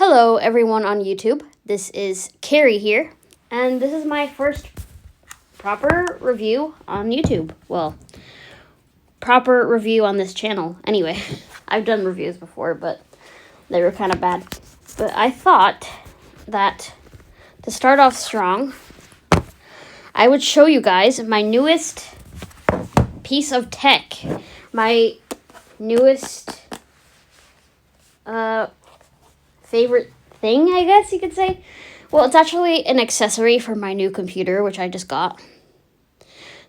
Hello everyone on YouTube, this is Carrie here, and this is my first proper review on YouTube. Well, proper review on this channel. Anyway, I've done reviews before, but they were kind of bad. But I thought that to start off strong, I would show you guys my newest piece of tech. My newest favorite thing, I guess you could say. Well, it's actually an accessory for my new computer, which I just got.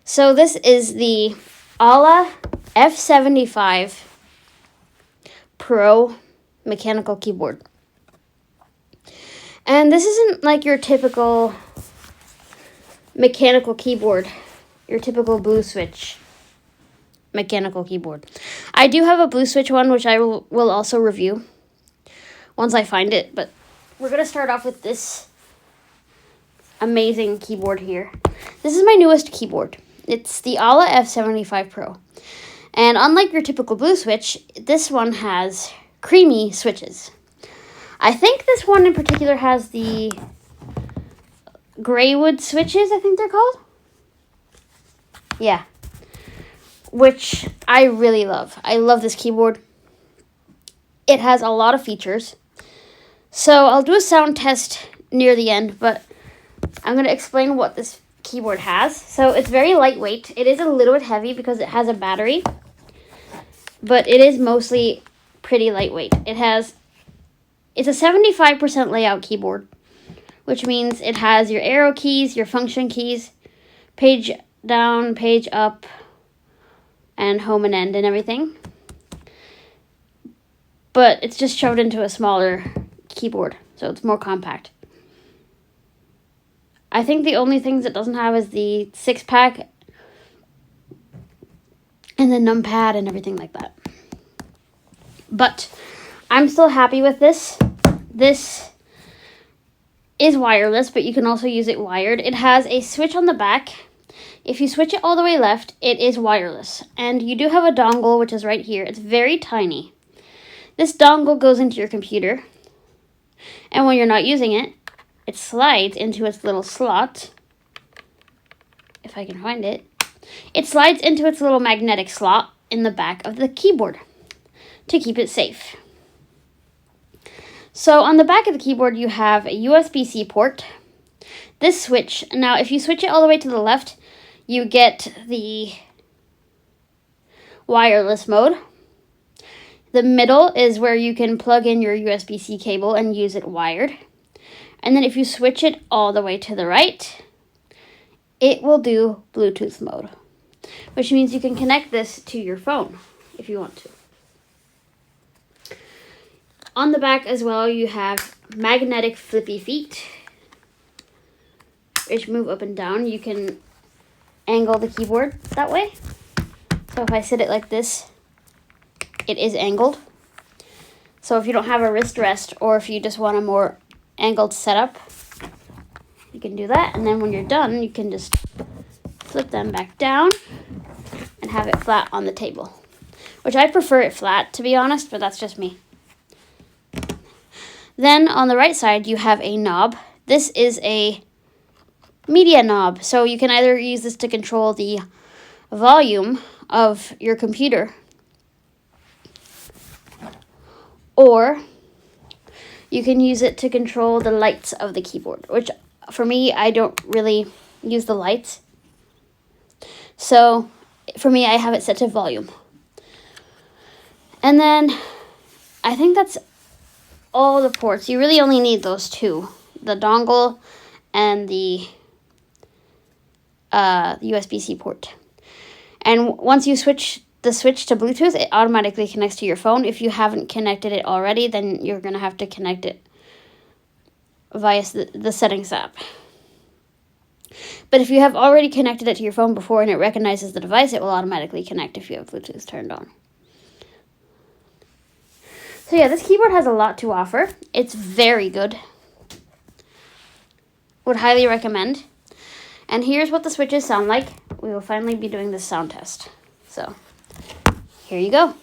So this is the F75 Pro mechanical keyboard. And this isn't like your typical mechanical keyboard, your typical blue switch mechanical keyboard. I do have a blue switch one, which I will also review once I find it, but we're going to start off with this amazing keyboard here. This is my newest keyboard. It's the F75 Pro. And unlike your typical blue switch, this one has creamy switches. I think this one in particular has the Greywood switches, I think they're called. Yeah. Which I really love. I love this keyboard. It has a lot of features. So I'll do a sound test near the end, but I'm going to explain what this keyboard has. So it's very lightweight. It is a little bit heavy because it has a battery, but it is mostly pretty lightweight. It's a 75% layout keyboard, which means it has your arrow keys, your function keys, page down, page up, and home and end and everything. But it's just shoved into a smaller keyboard, so it's more compact. I think the only things it doesn't have is the 6-pack and the numpad and everything like that. But I'm still happy with this. This is wireless, but you can also use it wired. It has a switch on the back. If you switch it all the way left, it is wireless. And you do have a dongle, which is right here. It's very tiny. This dongle goes into your computer. And when you're not using it, it slides into its little slot. If I can find it. It slides into its little magnetic slot in the back of the keyboard to keep it safe. So on the back of the keyboard, you have a USB-C port. This switch, now if you switch it all the way to the left, you get the wireless mode. The middle is where you can plug in your USB-C cable and use it wired. And then if you switch it all the way to the right, it will do Bluetooth mode, which means you can connect this to your phone if you want to. On the back as well, you have magnetic flippy feet, which move up and down. You can angle the keyboard that way. So if I sit it like this, it is angled. So if you don't have a wrist rest, or if you just want a more angled setup, you can do that. And then when you're done, you can just flip them back down and have it flat on the table, which I prefer it flat, to be honest, but that's just me. Then on the right side, you have a knob. This is a media knob, so you can either use this to control the volume of your computer, or you can use it to control the lights of the keyboard, which for me, I don't really use the lights. So for me, I have it set to volume. And then I think that's all the ports. You really only need those two, the dongle and the USB-C port. And once you switch to Bluetooth, it automatically connects to your phone. If you haven't connected it already, then you're going to have to connect it via the settings app. But if you have already connected it to your phone before and it recognizes the device, it will automatically connect if you have Bluetooth turned on. So yeah, this keyboard has a lot to offer. It's very good. Would highly recommend. And here's what the switches sound like. We will finally be doing this sound test. So here you go.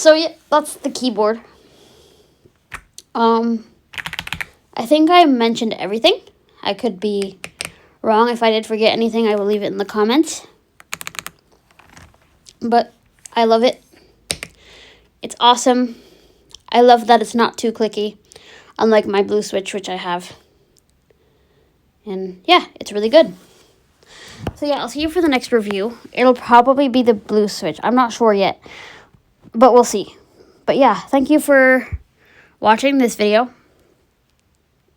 So yeah, that's the keyboard. I think I mentioned everything. I could be wrong. If I did forget anything, I will leave it in the comments. But I love it. It's awesome. I love that it's not too clicky, unlike my blue switch, which I have. And yeah, it's really good. So yeah, I'll see you for the next review. It'll probably be the blue switch. I'm not sure yet, but we'll see. But yeah, thank you for watching this video.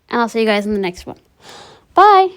And I'll see you guys in the next one. Bye!